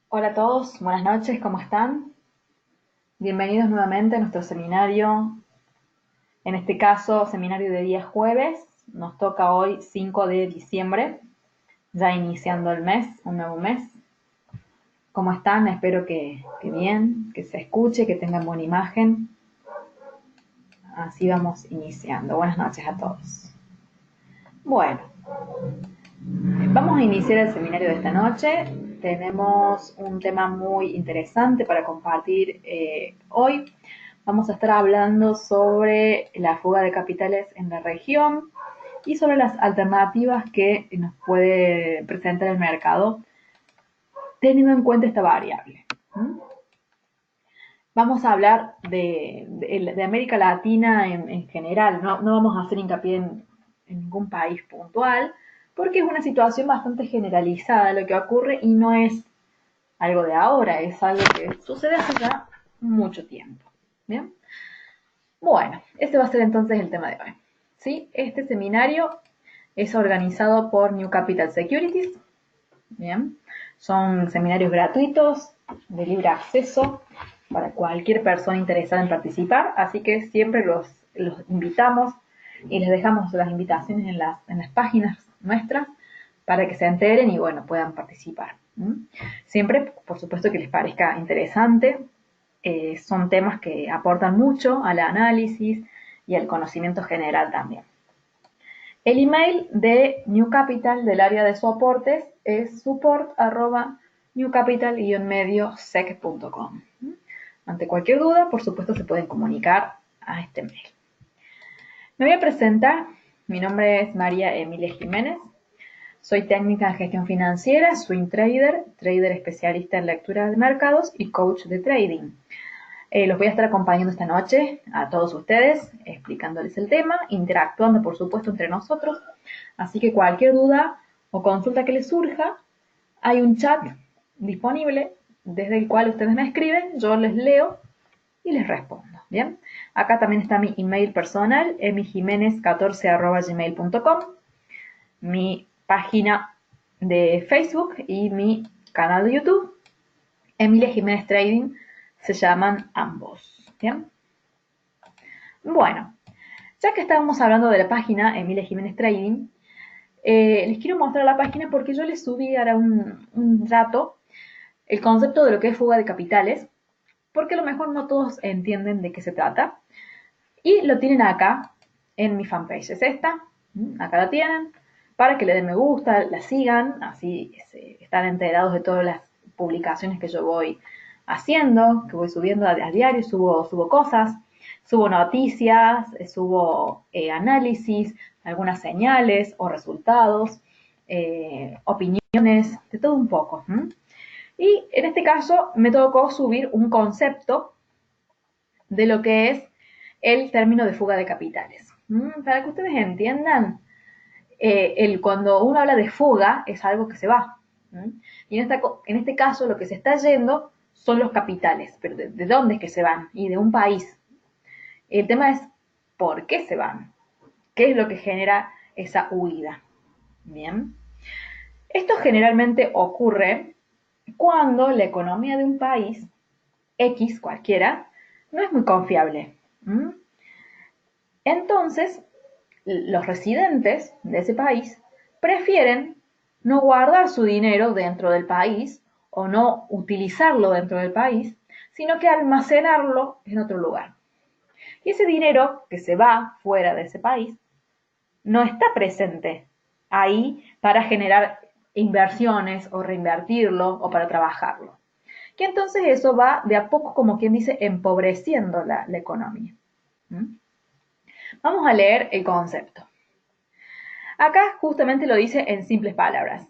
Hola a todos, buenas noches, ¿cómo están? Bienvenidos nuevamente a nuestro seminario, en este caso seminario de día jueves, nos toca hoy 5 de diciembre, ya iniciando el mes, un nuevo mes. ¿Cómo están? Espero que bien, que se escuche, que tengan buena imagen. Así vamos iniciando. Buenas noches a todos. Bueno, vamos a iniciar el seminario de esta noche. Tenemos un tema muy interesante para compartir hoy. Vamos a estar hablando sobre la fuga de capitales en la región y sobre las alternativas que nos puede presentar el mercado teniendo en cuenta esta variable. Vamos a hablar de América Latina en general, no vamos a hacer hincapié en ningún país puntual, porque es una situación bastante generalizada lo que ocurre y no es algo de ahora, es algo que sucede hace ya mucho tiempo. ¿Bien? Bueno, este va a ser entonces el tema de hoy. ¿Sí? Este seminario es organizado por New Capital Securities. Bien, son seminarios gratuitos, de libre acceso, para cualquier persona interesada en participar, así que siempre los invitamos y les dejamos las invitaciones en las páginas nuestras para que se enteren y bueno, puedan participar. Siempre, por supuesto, que les parezca interesante, son temas que aportan mucho al análisis y al conocimiento general también. El email de New Capital del área de soportes es support@newcapital-mediosec.com. Ante cualquier duda, por supuesto, se pueden comunicar a este mail. Me voy a presentar. Mi nombre es María Emilia Jiménez. Soy técnica en gestión financiera, swing trader, trader especialista en lectura de mercados y coach de trading. Los voy a estar acompañando esta noche a todos ustedes, explicándoles el tema, interactuando, por supuesto, entre nosotros. Así que cualquier duda o consulta que les surja, hay un chat disponible desde el cual ustedes me escriben, yo les leo y les respondo. Bien, acá también está mi email personal, emijimenez14@gmail.com, mi página de Facebook y mi canal de YouTube, Emilia Jiménez Trading, se llaman ambos. Bien. Bueno, ya que estábamos hablando de la página Emilia Jiménez Trading, les quiero mostrar la página porque yo les subí ahora un rato el concepto de lo que es fuga de capitales, porque a lo mejor no todos entienden de qué se trata. Y lo tienen acá en mi fanpage. Es esta, acá la tienen, para que le den me gusta, la sigan, así están enterados de todas las publicaciones que yo voy haciendo, que voy subiendo a diario, subo cosas, subo noticias, subo análisis, algunas señales o resultados, opiniones, de todo un poco. Y en este caso me tocó subir un concepto de lo que es el término de fuga de capitales. Para que ustedes entiendan, cuando uno habla de fuga es algo que se va. Y en este caso lo que se está yendo son los capitales. Pero ¿de dónde es que se van? Y de un país. El tema es ¿por qué se van? ¿Qué es lo que genera esa huida? Bien. Esto generalmente ocurre cuando la economía de un país, X cualquiera, no es muy confiable. Entonces, los residentes de ese país prefieren no guardar su dinero dentro del país o no utilizarlo dentro del país, sino que almacenarlo en otro lugar. Y ese dinero que se va fuera de ese país no está presente ahí para generar inversiones o reinvertirlo o para trabajarlo. Y entonces eso va de a poco, como quien dice, empobreciendo la economía. Vamos a leer el concepto. Acá justamente lo dice en simples palabras.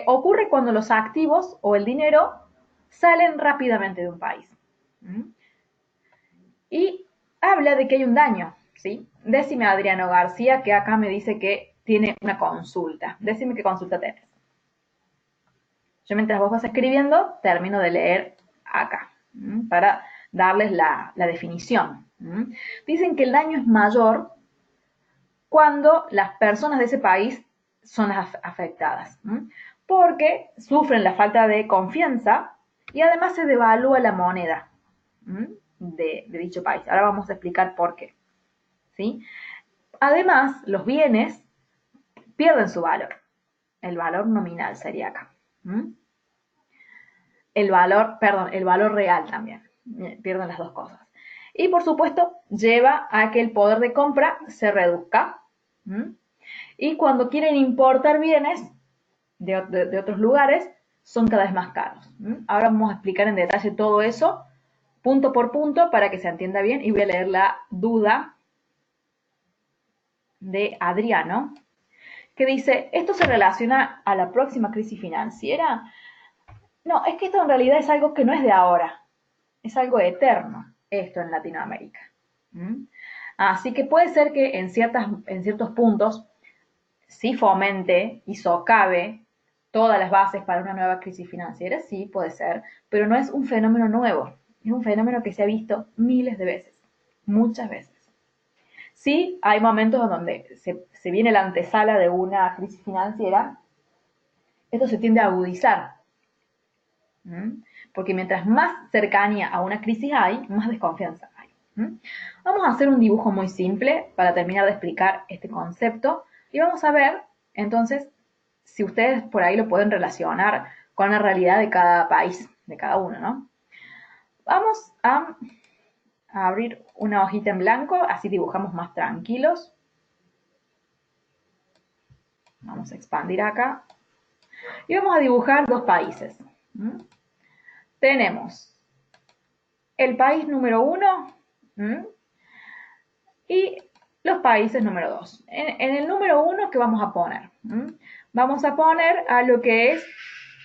Ocurre cuando los activos o el dinero salen rápidamente de un país. Y habla de que hay un daño, ¿sí? Decime, Adriano García, que acá me dice que tiene una consulta. Decime qué consulta tenés. Yo mientras vos vas escribiendo, termino de leer acá, para darles la definición. Dicen que el daño es mayor cuando las personas de ese país son las afectadas, porque sufren la falta de confianza Y además se devalúa la moneda de dicho país. Ahora vamos a explicar por qué. ¿Sí? Además, los bienes pierden su valor. El valor nominal sería acá. El valor real también. Pierden las dos cosas. Y por supuesto, lleva a que el poder de compra se reduzca. Y cuando quieren importar bienes de otros lugares, son cada vez más caros. Ahora vamos a explicar en detalle todo eso, punto por punto, para que se entienda bien. Y voy a leer la duda de Adriano, que dice, ¿esto se relaciona a la próxima crisis financiera? No, es que esto en realidad es algo que no es de ahora, es algo eterno, esto en Latinoamérica. Así que puede ser que en ciertos puntos sí fomente y socave todas las bases para una nueva crisis financiera, sí puede ser, pero no es un fenómeno nuevo, es un fenómeno que se ha visto miles de veces, muchas veces. Sí, hay momentos en donde se viene la antesala de una crisis financiera, esto se tiende a agudizar, porque mientras más cercanía a una crisis hay, más desconfianza hay. Vamos a hacer un dibujo muy simple para terminar de explicar este concepto y vamos a ver, entonces, si ustedes por ahí lo pueden relacionar con la realidad de cada país, de cada uno, ¿no? Vamos a abrir una hojita en blanco, así dibujamos más tranquilos. Vamos a expandir acá. Y vamos a dibujar dos países. Tenemos el país número 1 y los países número 2. En el número 1, ¿qué vamos a poner? Vamos a poner a lo que es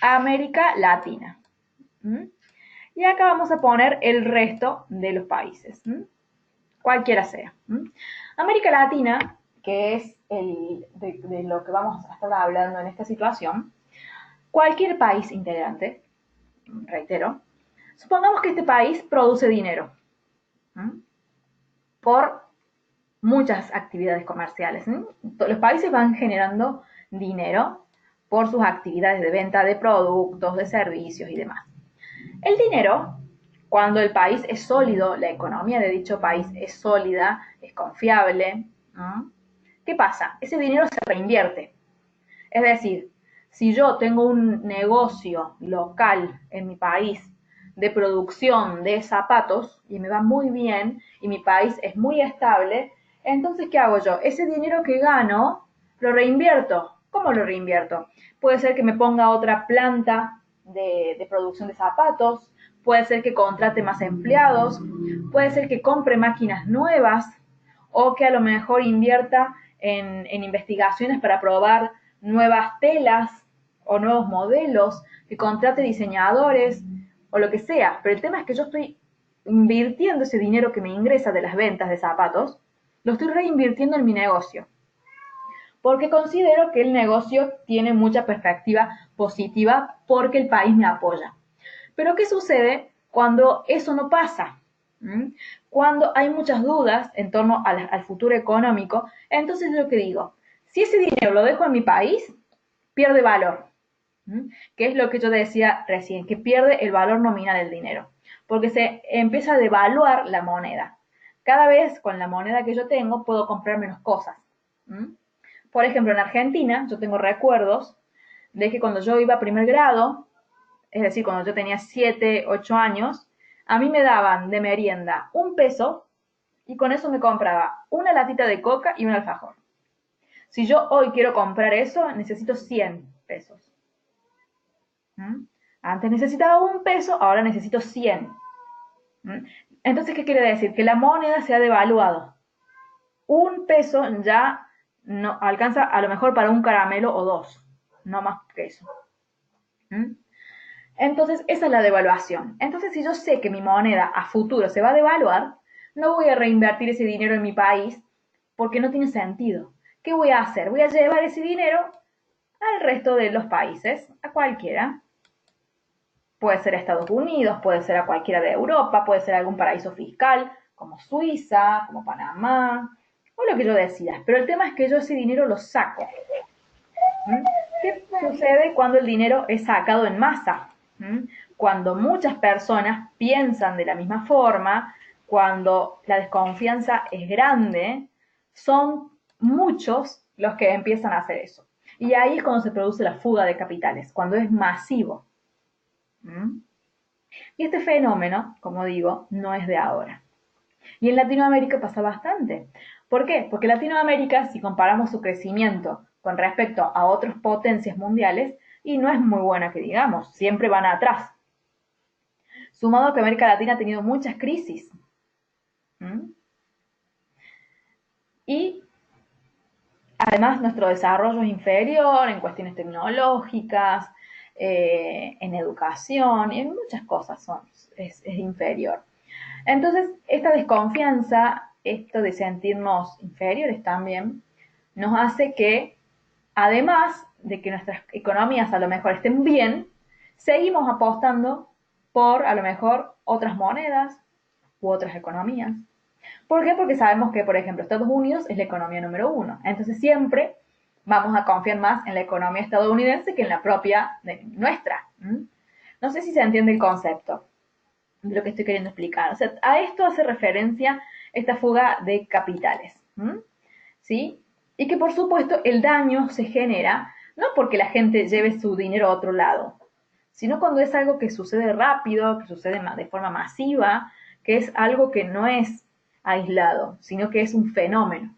América Latina. Y acá vamos a poner el resto de los países, cualquiera sea. América Latina, que es de lo que vamos a estar hablando en esta situación, cualquier país integrante, reitero, supongamos que este país produce dinero por muchas actividades comerciales. Los países van generando dinero por sus actividades de venta de productos, de servicios y demás. El dinero, cuando el país es sólido, la economía de dicho país es sólida, es confiable, ¿qué pasa? Ese dinero se reinvierte. Es decir, si yo tengo un negocio local en mi país de producción de zapatos y me va muy bien y mi país es muy estable, entonces, ¿qué hago yo? Ese dinero que gano lo reinvierto. ¿Cómo lo reinvierto? Puede ser que me ponga otra planta de producción de zapatos, puede ser que contrate más empleados, puede ser que compre máquinas nuevas o que a lo mejor invierta en investigaciones para probar nuevas telas o nuevos modelos, que contrate diseñadores o lo que sea. Pero el tema es que yo estoy invirtiendo ese dinero que me ingresa de las ventas de zapatos, lo estoy reinvirtiendo en mi negocio. Porque considero que el negocio tiene mucha perspectiva positiva porque el país me apoya. Pero ¿qué sucede cuando eso no pasa? Cuando hay muchas dudas en torno al futuro económico, entonces lo que digo, si ese dinero lo dejo en mi país, pierde valor, que es lo que yo decía recién, que pierde el valor nominal del dinero, porque se empieza a devaluar la moneda. Cada vez con la moneda que yo tengo puedo comprar menos cosas. Por ejemplo, en Argentina yo tengo recuerdos de que cuando yo iba a primer grado, es decir, cuando yo tenía 7, 8 años, a mí me daban de merienda 1 peso y con eso me compraba una latita de coca y un alfajor. Si yo hoy quiero comprar eso, necesito 100 pesos. Antes necesitaba 1 peso, ahora necesito 100. Entonces, ¿qué quiere decir? Que la moneda se ha devaluado. 1 peso ya no alcanza a lo mejor para un caramelo o 2, no más que eso. Entonces, esa es la devaluación. Entonces, si yo sé que mi moneda a futuro se va a devaluar, no voy a reinvertir ese dinero en mi país porque no tiene sentido. ¿Qué voy a hacer? Voy a llevar ese dinero al resto de los países, a cualquiera. Puede ser a Estados Unidos, puede ser a cualquiera de Europa, puede ser algún paraíso fiscal, como Suiza, como Panamá, o lo que yo decida. Pero el tema es que yo ese dinero lo saco. ¿Qué sucede cuando el dinero es sacado en masa? ¿Mm? Cuando muchas personas piensan de la misma forma, cuando la desconfianza es grande, son muchos los que empiezan a hacer eso. Y ahí es cuando se produce la fuga de capitales, cuando es masivo. ¿Mm? Y este fenómeno, como digo, no es de ahora. Y en Latinoamérica pasa bastante. ¿Por qué? Porque Latinoamérica, si comparamos su crecimiento con respecto a otras potencias mundiales, y no es muy buena que digamos, siempre van atrás. Sumado a que América Latina ha tenido muchas crisis. ¿Mm? Y además nuestro desarrollo es inferior en cuestiones tecnológicas, en educación y en muchas cosas es inferior. Entonces, esta desconfianza, esto de sentirnos inferiores también, nos hace que, además de que nuestras economías a lo mejor estén bien, seguimos apostando por a lo mejor otras monedas u otras economías. ¿Por qué? Porque sabemos que, por ejemplo, Estados Unidos es la economía número uno. Entonces siempre vamos a confiar más en la economía estadounidense que en la propia nuestra. No sé si se entiende el concepto de lo que estoy queriendo explicar. O sea, a esto hace referencia esta fuga de capitales. ¿Sí? Y que por supuesto el daño se genera no porque la gente lleve su dinero a otro lado, sino cuando es algo que sucede rápido, que sucede de forma masiva, que es algo que no es aislado, sino que es un fenómeno.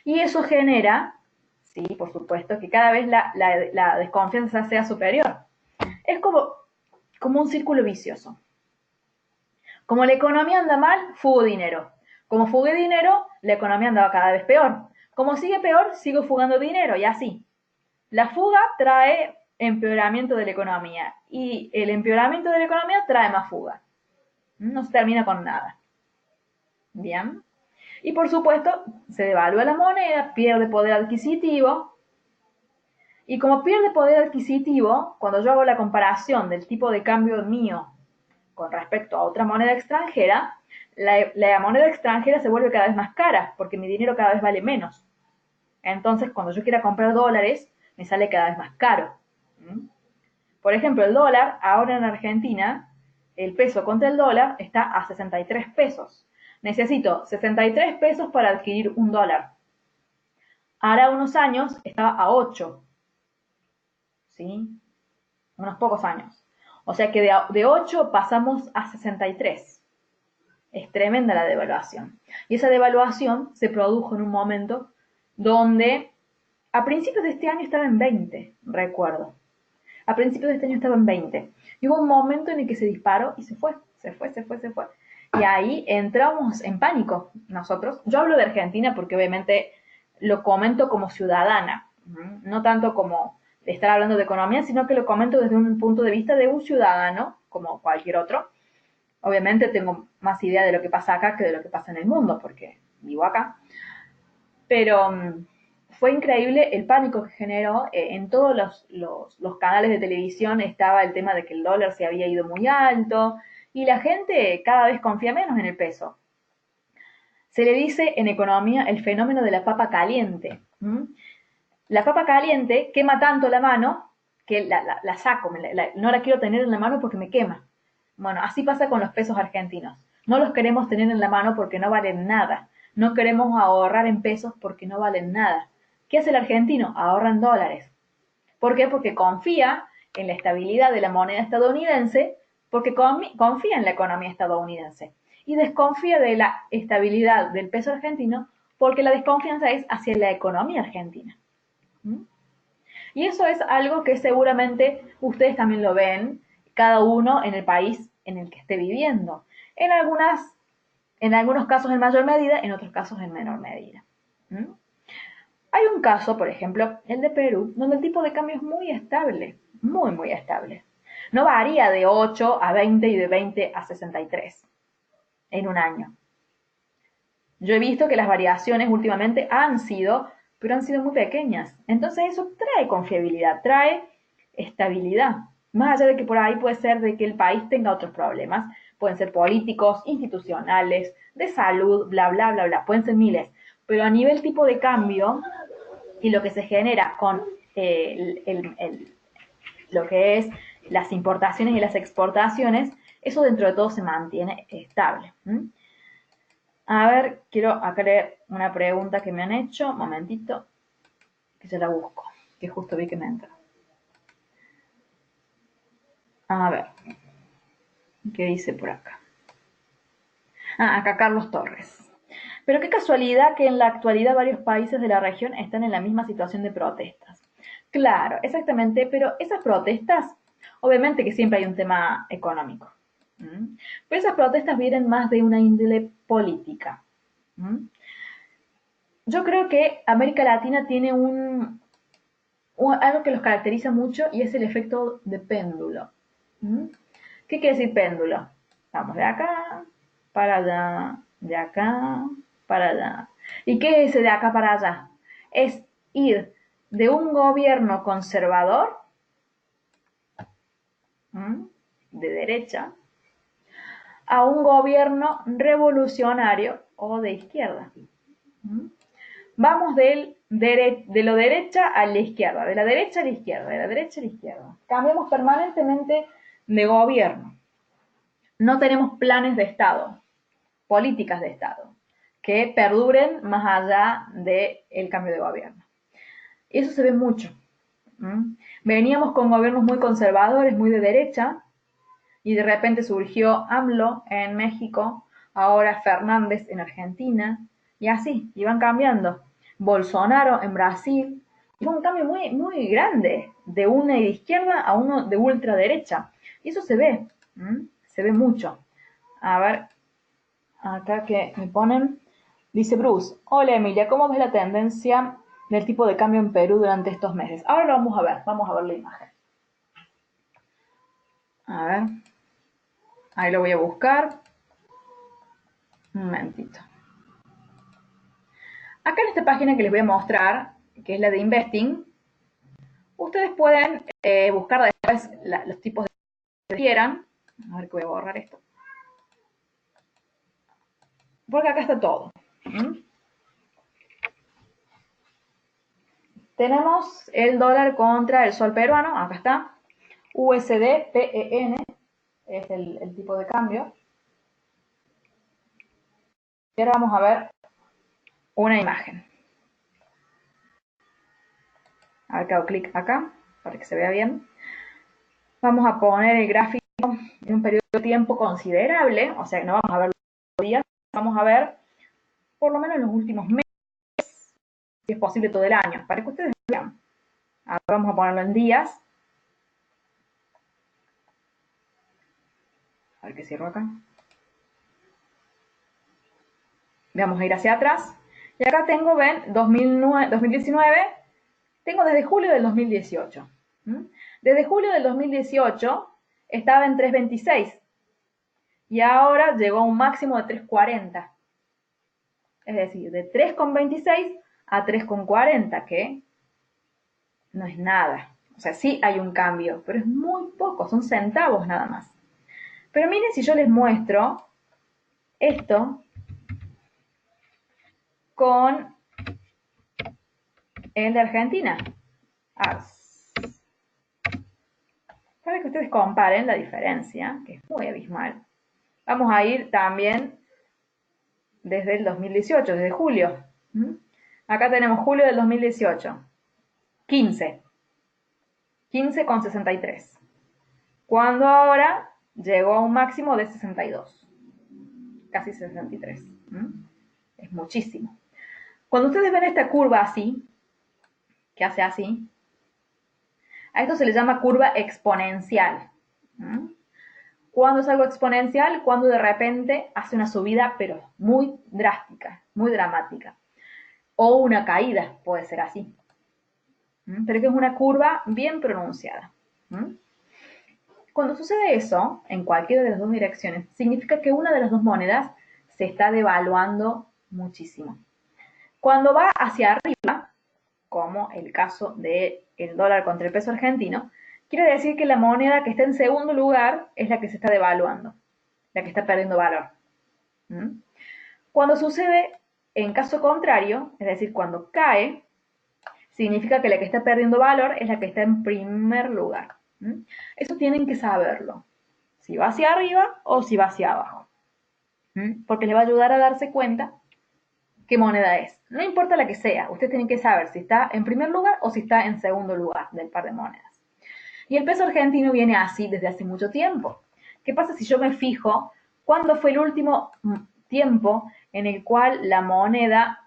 Y eso genera, sí, por supuesto, que cada vez la desconfianza sea superior. Es como un círculo vicioso. Como la economía anda mal, fugo dinero. Como fugué dinero, la economía andaba cada vez peor. Como sigue peor, sigo fugando dinero y así. La fuga trae empeoramiento de la economía y el empeoramiento de la economía trae más fuga. No se termina con nada. Bien. Y por supuesto, se devalúa la moneda, pierde poder adquisitivo. Y como pierde poder adquisitivo, cuando yo hago la comparación del tipo de cambio mío con respecto a otra moneda extranjera, la moneda extranjera se vuelve cada vez más cara porque mi dinero cada vez vale menos. Entonces, cuando yo quiera comprar dólares, me sale cada vez más caro. Por ejemplo, el dólar, ahora en Argentina, el peso contra el dólar está a 63 pesos. Necesito 63 pesos para adquirir un dólar. Ahora unos años estaba a 8. ¿Sí? Unos pocos años. O sea que de 8 pasamos a 63. Es tremenda la devaluación. Y esa devaluación se produjo en un momento donde a principios de este año estaba en 20, recuerdo. A principios de este año estaba en 20. Y hubo un momento en el que se disparó y se fue. Y ahí entramos en pánico nosotros. Yo hablo de Argentina porque obviamente lo comento como ciudadana, no tanto como estar hablando de economía, sino que lo comento desde un punto de vista de un ciudadano, como cualquier otro. Obviamente tengo más idea de lo que pasa acá que de lo que pasa en el mundo, porque vivo acá. Pero fue increíble el pánico que generó. En todos los canales de televisión estaba el tema de que el dólar se había ido muy alto y la gente cada vez confía menos en el peso. Se le dice en economía el fenómeno de la papa caliente. La papa caliente quema tanto la mano que la saco, no la quiero tener en la mano porque me quema. Bueno, así pasa con los pesos argentinos. No los queremos tener en la mano porque no valen nada. No queremos ahorrar en pesos porque no valen nada. ¿Qué hace el argentino? Ahorra en dólares. ¿Por qué? Porque confía en la estabilidad de la moneda estadounidense, porque confía en la economía estadounidense. Y desconfía de la estabilidad del peso argentino porque la desconfianza es hacia la economía argentina. Y eso es algo que seguramente ustedes también lo ven, cada uno en el país en el que esté viviendo. En algunos casos en mayor medida, en otros casos en menor medida. Hay un caso, por ejemplo, el de Perú, donde el tipo de cambio es muy estable, muy, muy estable. No varía de 8 a 20 y de 20 a 63 en un año. Yo he visto que las variaciones últimamente pero han sido muy pequeñas. Entonces eso trae confiabilidad, trae estabilidad. Más allá de que por ahí puede ser de que el país tenga otros problemas, pueden ser políticos, institucionales, de salud, bla, bla, bla, bla, pueden ser miles. Pero a nivel tipo de cambio y lo que se genera con lo que es las importaciones y las exportaciones, eso dentro de todo se mantiene estable. A ver, quiero acá leer una pregunta que me han hecho. Un momentito, que se la busco, que justo vi que me entra. A ver, ¿qué dice por acá? Acá Carlos Torres. Pero qué casualidad que en la actualidad varios países de la región están en la misma situación de protestas. Claro, exactamente, pero esas protestas, obviamente que siempre hay un tema económico, pero esas protestas vienen más de una índole política. Yo creo que América Latina tiene algo que los caracteriza mucho y es el efecto de péndulo. ¿Qué quiere decir péndulo? Vamos de acá para allá, de acá para allá. ¿Y qué es de acá para allá? Es ir de un gobierno conservador, de derecha, a un gobierno revolucionario o de izquierda. Vamos de lo derecha a la izquierda, de la derecha a la izquierda, de la derecha a la izquierda. Cambiamos permanentemente de gobierno. No tenemos planes de Estado, políticas de Estado, que perduren más allá del cambio de gobierno. Y eso se ve mucho. Veníamos con gobiernos muy conservadores, muy de derecha, y de repente surgió AMLO en México, ahora Fernández en Argentina, y así, iban cambiando. Bolsonaro en Brasil, y fue un cambio muy, muy grande, de una de izquierda a uno de ultraderecha. Y eso se ve mucho. A ver, acá que me ponen, dice Bruce, hola Emilia, ¿cómo ves la tendencia del tipo de cambio en Perú durante estos meses? Ahora lo vamos a ver la imagen. A ver, ahí lo voy a buscar. Un momentito. Acá en esta página que les voy a mostrar, que es la de Investing, ustedes pueden buscar después los tipos de que quieran. A ver que voy a borrar esto. Porque acá está todo. Tenemos el dólar contra el sol peruano, acá está. USD, PEN, es el tipo de cambio. Y ahora vamos a ver una imagen. A ver que hago clic acá, para que se vea bien. Vamos a poner el gráfico en un periodo de tiempo considerable, o sea que no vamos a ver los días, vamos a ver por lo menos los últimos meses, si es posible todo el año, para que ustedes vean. Ahora vamos a ponerlo en días. A ver que cierro acá. Vamos a ir hacia atrás. Y acá tengo, ven, 2019, tengo desde julio del 2018. Desde julio del 2018 estaba en 3.26 y ahora llegó a un máximo de 3.40. Es decir, de 3.26 a 3.40, que no es nada. O sea, sí hay un cambio, pero es muy poco, son centavos nada más. Pero miren si yo les muestro esto con el de Argentina. Para que ustedes comparen la diferencia, que es muy abismal. Vamos a ir también desde el 2018, desde julio. Acá tenemos julio del 2018. 15. 15,63. Cuando ahora llegó a un máximo de 62. Casi 63. Es muchísimo. Cuando ustedes ven esta curva así, que hace así, a esto se le llama curva exponencial. ¿Cuándo es algo exponencial? Cuando de repente hace una subida, pero muy drástica, muy dramática. O una caída, puede ser así. Pero que es una curva bien pronunciada. Cuando sucede eso, en cualquiera de las dos direcciones, significa que una de las dos monedas se está devaluando muchísimo. Cuando va hacia arriba, como el caso del dólar contra el peso argentino, quiere decir que la moneda que está en segundo lugar es la que se está devaluando, la que está perdiendo valor. Cuando sucede en caso contrario, es decir, cuando cae, significa que la que está perdiendo valor es la que está en primer lugar. ¿Mm? Eso tienen que saberlo, si va hacia arriba o si va hacia abajo. ¿Mm? Porque les va a ayudar a darse cuenta qué moneda es. No importa la que sea, ustedes tienen que saber si está en primer lugar o si está en segundo lugar del par de monedas. Y el peso argentino viene así desde hace mucho tiempo. ¿Qué pasa si yo me fijo cuándo fue el último tiempo en el cual la moneda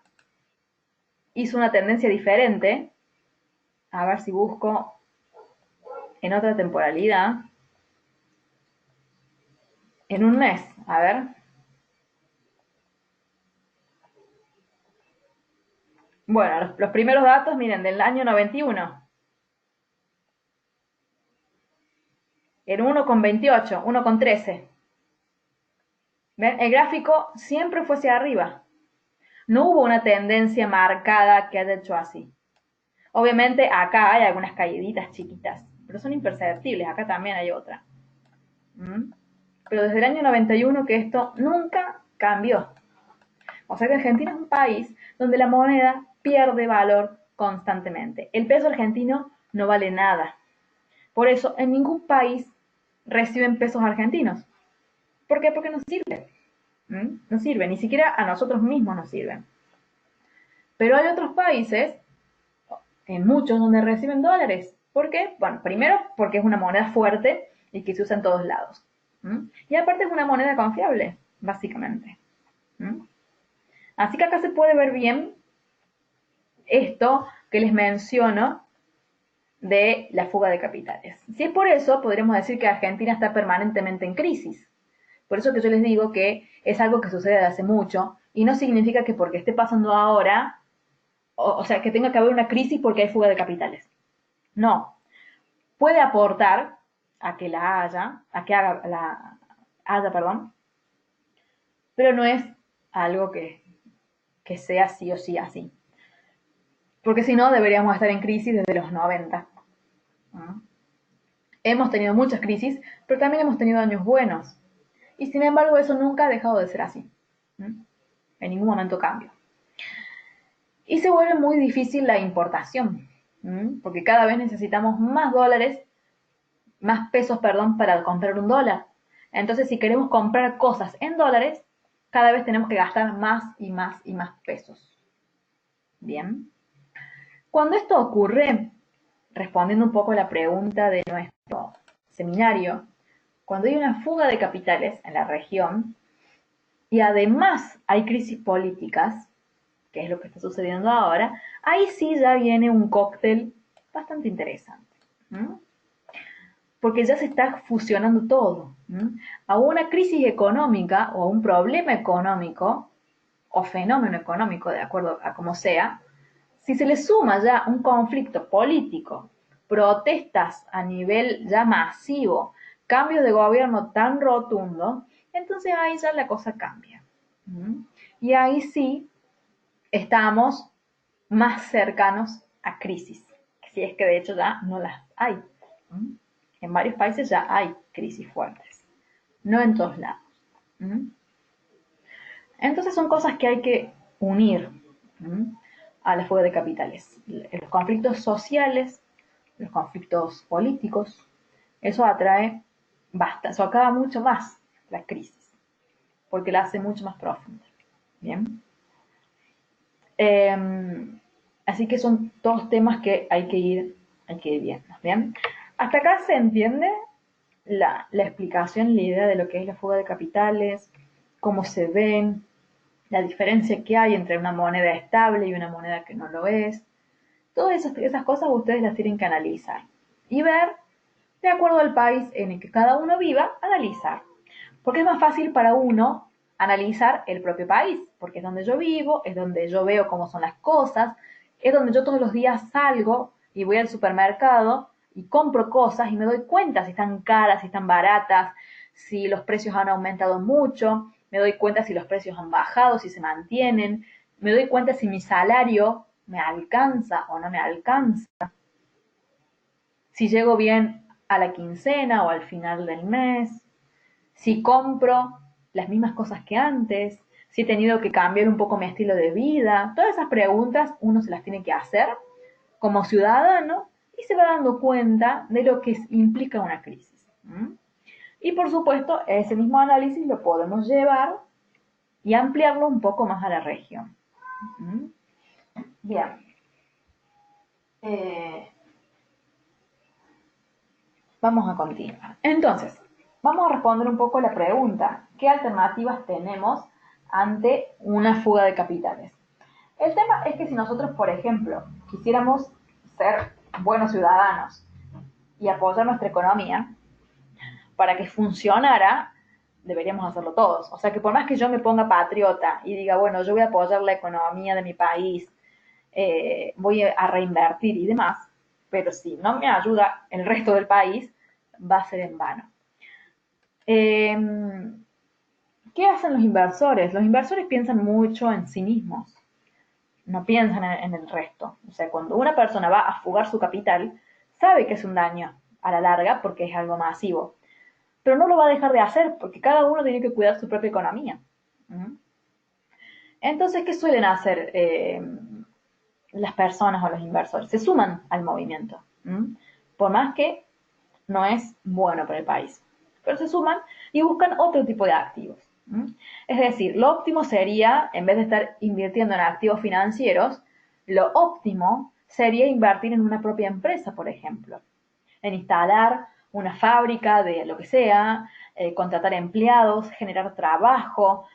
hizo una tendencia diferente? A ver si busco en otra temporalidad. En un mes, a ver. Bueno, los primeros datos, miren, del año 91. En 1,28, 1,13. ¿Ven? El gráfico siempre fue hacia arriba. No hubo una tendencia marcada que haya hecho así. Obviamente acá hay algunas caíditas chiquitas, pero son imperceptibles. Acá también hay otra. ¿Mm? Pero desde el año 91 que esto nunca cambió. O sea que Argentina es un país donde la moneda pierde valor constantemente. El peso argentino no vale nada. Por eso en ningún país reciben pesos argentinos. ¿Por qué? Porque no sirve. No sirve, ni siquiera a nosotros mismos nos sirven. Pero hay otros países, en muchos, donde reciben dólares. ¿Por qué? Bueno, primero porque es una moneda fuerte y que se usa en todos lados. Y aparte es una moneda confiable, básicamente. Así que acá se puede ver bien esto que les menciono de la fuga de capitales. Si es por eso, podríamos decir que Argentina está permanentemente en crisis. Por eso que yo les digo que es algo que sucede desde hace mucho y no significa que porque esté pasando ahora, o sea, que tenga que haber una crisis porque hay fuga de capitales. No. Puede aportar a que la haya, a que haya, perdón, pero no es algo que sea sí o sí así. Porque si no, deberíamos estar en crisis desde los 90. ¿No? Hemos tenido muchas crisis, pero también hemos tenido años buenos. Y sin embargo, eso nunca ha dejado de ser así. En ningún momento cambia. Y se vuelve muy difícil la importación, porque cada vez necesitamos más dólares, más pesos, perdón, para comprar un dólar. Entonces, si queremos comprar cosas en dólares, cada vez tenemos que gastar más y más y más pesos. Bien. Cuando esto ocurre, respondiendo un poco a la pregunta de nuestro seminario, cuando hay una fuga de capitales en la región y además hay crisis políticas, que es lo que está sucediendo ahora, ahí sí ya viene un cóctel bastante interesante. Porque ya se está fusionando todo. A una crisis económica o a un problema económico o fenómeno económico, de acuerdo a como sea, si se le suma ya un conflicto político, protestas a nivel ya masivo, cambios de gobierno tan rotundo, entonces ahí ya la cosa cambia. Y ahí sí estamos más cercanos a crisis, si es que de hecho ya no las hay. En varios países ya hay crisis fuertes, no en todos lados. Entonces son cosas que hay que unir a la fuga de capitales. Los conflictos sociales, los conflictos políticos, eso atrae bastante, eso acaba mucho más la crisis, porque la hace mucho más profunda. Bien. Así que son todos temas que hay que ir viendo. Bien. Hasta acá se entiende la explicación, la idea de lo que es la fuga de capitales, cómo se ven, la diferencia que hay entre una moneda estable y una moneda que no lo es. Todas esas cosas ustedes las tienen que analizar y ver, de acuerdo al país en el que cada uno viva, analizar. Porque es más fácil para uno analizar el propio país, porque es donde yo vivo, es donde yo veo cómo son las cosas, es donde yo todos los días salgo y voy al supermercado y compro cosas y me doy cuenta si están caras, si están baratas, si los precios han aumentado mucho, me doy cuenta si los precios han bajado, si se mantienen, me doy cuenta si mi salario me alcanza o no me alcanza, si llego bien a la quincena o al final del mes, si compro las mismas cosas que antes, si he tenido que cambiar un poco mi estilo de vida. Todas esas preguntas uno se las tiene que hacer como ciudadano y se va dando cuenta de lo que implica una crisis. Y por supuesto, ese mismo análisis lo podemos llevar y ampliarlo un poco más a la región. Bien. Vamos a continuar. Entonces, vamos a responder un poco la pregunta: ¿qué alternativas tenemos ante una fuga de capitales? El tema es que si nosotros, por ejemplo, quisiéramos ser buenos ciudadanos y apoyar nuestra economía, para que funcionara, deberíamos hacerlo todos. O sea que por más que yo me ponga patriota y diga, bueno, yo voy a apoyar la economía de mi país, voy a reinvertir y demás, pero si no me ayuda el resto del país, va a ser en vano. ¿Qué hacen los inversores? Los inversores piensan mucho en sí mismos, no piensan en el resto. O sea, cuando una persona va a fugar su capital, sabe que es un daño a la larga porque es algo masivo, pero no lo va a dejar de hacer porque cada uno tiene que cuidar su propia economía. Entonces, ¿qué suelen hacer las personas o los inversores? Se suman al movimiento, por más que no es bueno para el país, pero se suman y buscan otro tipo de activos. Es decir, lo óptimo sería, en vez de estar invirtiendo en activos financieros, lo óptimo sería invertir en una propia empresa, por ejemplo, en instalar una fábrica de lo que sea, contratar empleados, generar trabajo,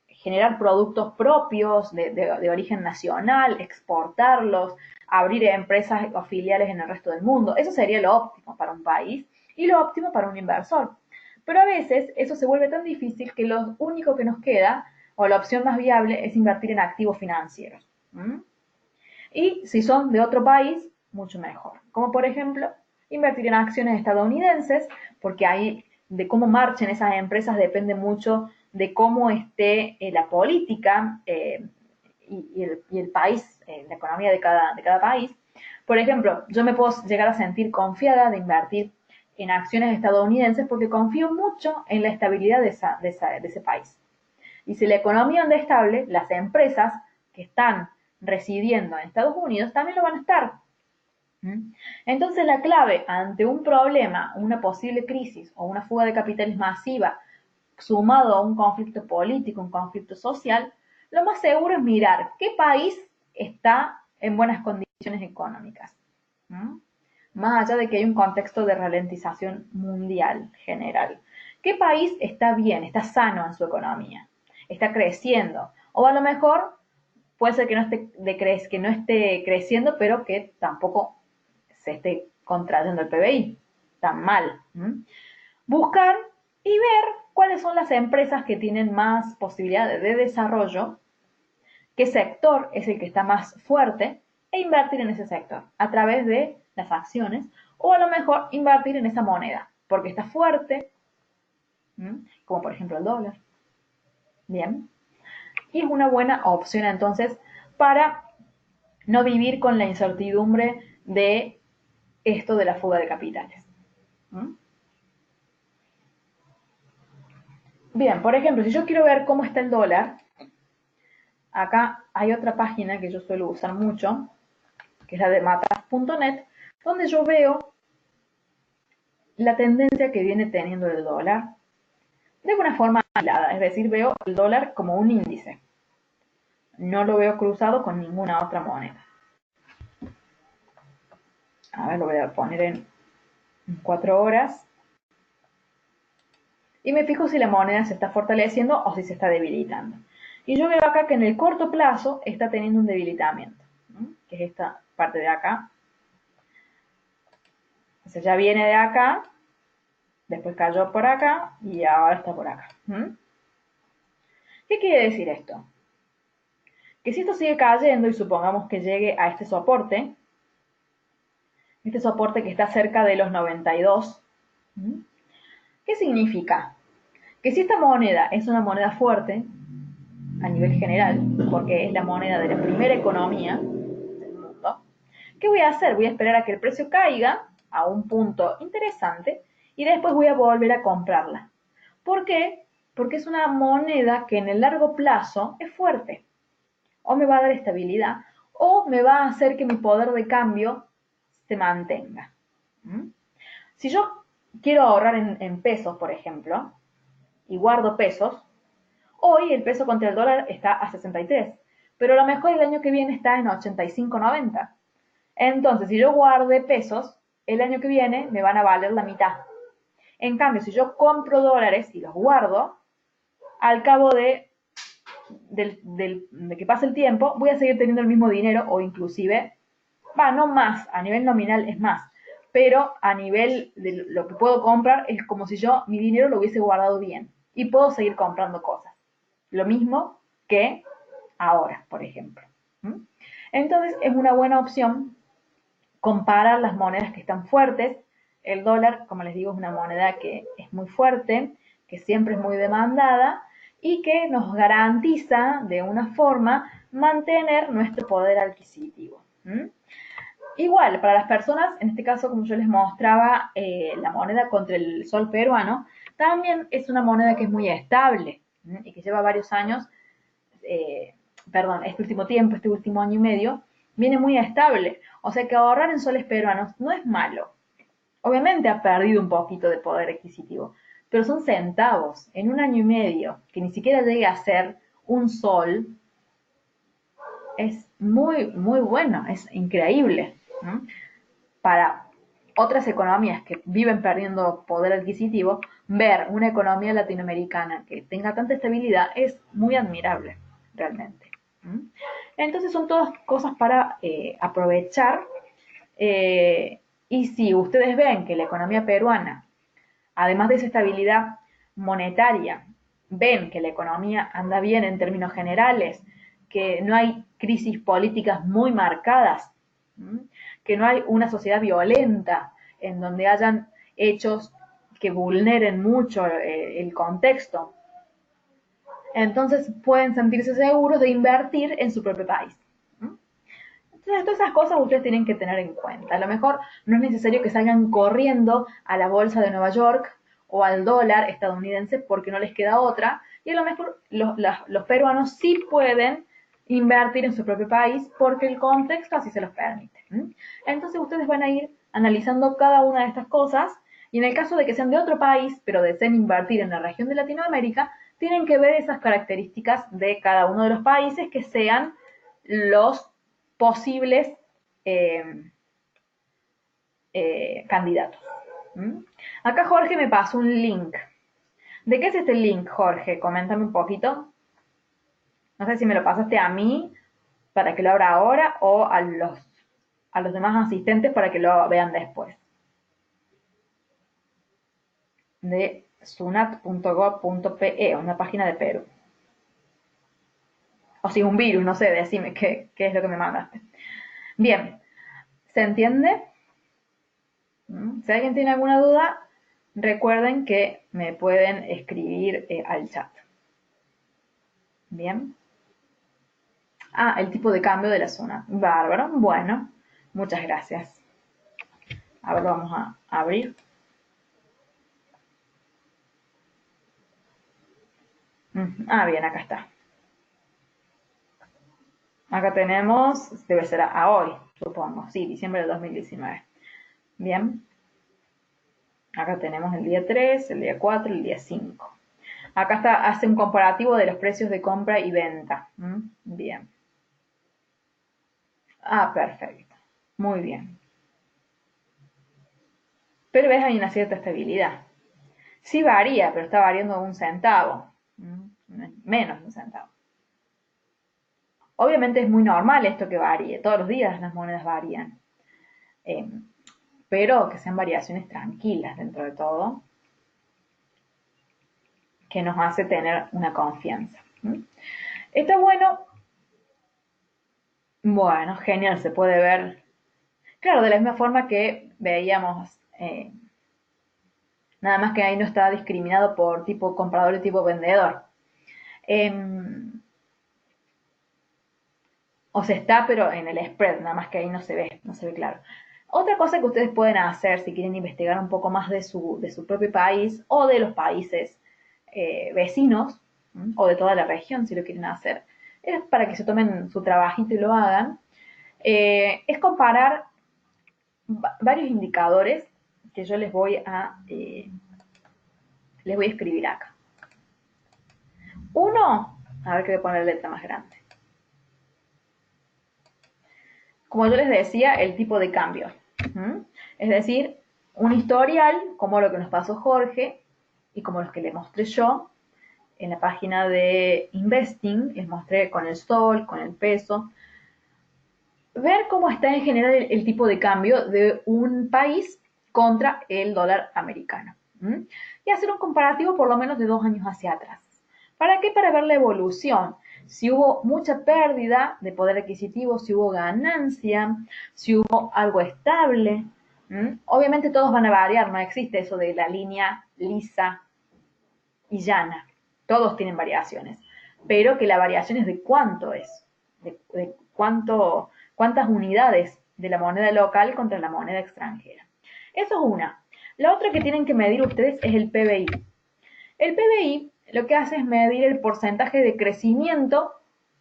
generar productos propios de origen nacional, exportarlos, abrir empresas o filiales en el resto del mundo. Eso sería lo óptimo para un país y lo óptimo para un inversor. Pero a veces eso se vuelve tan difícil que lo único que nos queda, o la opción más viable, es invertir en activos financieros. Y si son de otro país, mucho mejor. Como por ejemplo, invertir en acciones estadounidenses, porque ahí de cómo marchen esas empresas depende mucho de cómo esté la política y el país, la economía de cada país. Por ejemplo, yo me puedo llegar a sentir confiada de invertir en acciones estadounidenses porque confío mucho en la estabilidad de ese país. Y si la economía anda estable, las empresas que están residiendo en Estados Unidos también lo van a estar. Entonces la clave ante un problema, una posible crisis o una fuga de capitales masiva sumado a un conflicto político, un conflicto social, lo más seguro es mirar qué país está en buenas condiciones económicas. Más allá de que hay un contexto de ralentización mundial general. ¿Qué país está bien, está sano en su economía? Está creciendo. O a lo mejor puede ser que no esté creciendo, pero que tampoco se esté contrayendo el PBI. Tan mal. Buscar y ver cuáles son las empresas que tienen más posibilidades de desarrollo, qué sector es el que está más fuerte, e invertir en ese sector a través de las acciones, o a lo mejor invertir en esa moneda, porque está fuerte, como por ejemplo el dólar. Bien. Y es una buena opción entonces para no vivir con la incertidumbre de esto de la fuga de capitales. Bien, por ejemplo, si yo quiero ver cómo está el dólar, acá hay otra página que yo suelo usar mucho, que es la de matas.net, donde yo veo la tendencia que viene teniendo el dólar de una forma aislada, es decir, veo el dólar como un índice. No lo veo cruzado con ninguna otra moneda. A ver, lo voy a poner en 4 horas. Y me fijo si la moneda se está fortaleciendo o si se está debilitando. Y yo veo acá que en el corto plazo está teniendo un debilitamiento, que es esta parte de acá. Entonces ya viene de acá, después cayó por acá y ahora está por acá. ¿Qué quiere decir esto? Que si esto sigue cayendo y supongamos que llegue a este soporte que está cerca de los 92, ¿qué significa? Que si esta moneda es una moneda fuerte, a nivel general, porque es la moneda de la primera economía del mundo, ¿qué voy a hacer? Voy a esperar a que el precio caiga a un punto interesante y después voy a volver a comprarla. ¿Por qué? Porque es una moneda que en el largo plazo es fuerte. O me va a dar estabilidad o me va a hacer que mi poder de cambio se mantenga. ¿Mm? Si yo quiero ahorrar en pesos, por ejemplo, y guardo pesos, hoy el peso contra el dólar está a 63, pero a lo mejor el año que viene está en 85,90. Entonces, si yo guardé pesos, el año que viene me van a valer la mitad. En cambio, si yo compro dólares y los guardo, al cabo de que pase el tiempo, voy a seguir teniendo el mismo dinero o inclusive, no más, a nivel nominal es más, pero a nivel de lo que puedo comprar es como si yo mi dinero lo hubiese guardado bien y puedo seguir comprando cosas. Lo mismo que ahora, por ejemplo. ¿Mm? Entonces es una buena opción comparar las monedas que están fuertes. El dólar, como les digo, es una moneda que es muy fuerte, que siempre es muy demandada y que nos garantiza de una forma mantener nuestro poder adquisitivo. ¿Mm? Igual, para las personas, en este caso, como yo les mostraba, la moneda contra el sol peruano, también es una moneda que es muy estable y que lleva varios años, eh, perdón, este último tiempo, este último año y medio, viene muy estable. O sea que ahorrar en soles peruanos no es malo. Obviamente ha perdido un poquito de poder adquisitivo, pero son centavos en un año y medio, que ni siquiera llegue a ser un sol, es muy, muy bueno, es increíble. ¿No? Para otras economías que viven perdiendo poder adquisitivo, ver una economía latinoamericana que tenga tanta estabilidad es muy admirable, realmente. Entonces son todas cosas para aprovechar. Y si ustedes ven que la economía peruana, además de esa estabilidad monetaria, ven que la economía anda bien en términos generales, que no hay crisis políticas muy marcadas, que no hay una sociedad violenta en donde hayan hechos que vulneren mucho el contexto, entonces pueden sentirse seguros de invertir en su propio país. Entonces, todas esas cosas ustedes tienen que tener en cuenta. A lo mejor no es necesario que salgan corriendo a la bolsa de Nueva York o al dólar estadounidense porque no les queda otra. Y a lo mejor los peruanos sí pueden invertir en su propio país porque el contexto así se los permite. Entonces ustedes van a ir analizando cada una de estas cosas y en el caso de que sean de otro país, pero deseen invertir en la región de Latinoamérica, tienen que ver esas características de cada uno de los países que sean los posibles eh, candidatos. ¿Mm? Acá Jorge me pasó un link. ¿De qué es este link, Jorge? Coméntame un poquito. No sé si me lo pasaste a mí para que lo abra ahora o a los demás asistentes para que lo vean después. De sunat.gov.pe, una página de Perú. O si un virus, no sé, decime qué es lo que me mandaste. Bien, ¿se entiende? Si alguien tiene alguna duda, recuerden que me pueden escribir al chat. Bien. El tipo de cambio de la zona. Bárbaro. Bueno, muchas gracias. Ahora lo vamos a abrir. Bien, acá está. Acá tenemos, debe ser a hoy, supongo. Sí, diciembre de 2019. Bien. Acá tenemos el día 3, el día 4, el día 5. Acá está, hace un comparativo de los precios de compra y venta. Bien. Perfecto. Muy bien. Pero ves, hay una cierta estabilidad. Sí varía, pero está variando un centavo. Menos de un centavo. Obviamente es muy normal esto que varíe. Todos los días las monedas varían. Pero que sean variaciones tranquilas dentro de todo, que nos hace tener una confianza. Está bueno. Bueno, genial, se puede ver. Claro, de la misma forma que veíamos, nada más que ahí no está discriminado por tipo comprador y tipo vendedor. O sea, está, pero en el spread, nada más que ahí no se ve claro. Otra cosa que ustedes pueden hacer si quieren investigar un poco más de su propio país o de los países vecinos, o de toda la región si lo quieren hacer, es para que se tomen su trabajito y lo hagan, Es comparar varios indicadores que yo les voy a escribir acá. Uno, a ver que voy a poner la letra más grande. Como yo les decía, el tipo de cambio. Es decir, un historial, como lo que nos pasó Jorge y como los que le mostré yo en la página de Investing, les mostré con el sol, con el peso. Ver cómo está en general el tipo de cambio de un país contra el dólar americano. Y hacer un comparativo por lo menos de 2 años hacia atrás. ¿Para qué? Para ver la evolución. Si hubo mucha pérdida de poder adquisitivo, si hubo ganancia, si hubo algo estable. Obviamente todos van a variar, no existe eso de la línea lisa y llana. Todos tienen variaciones, pero que la variación es de cuánto es, de cuántas unidades de la moneda local contra la moneda extranjera. Eso es una. La otra que tienen que medir ustedes es el PBI. El PBI lo que hace es medir el porcentaje de crecimiento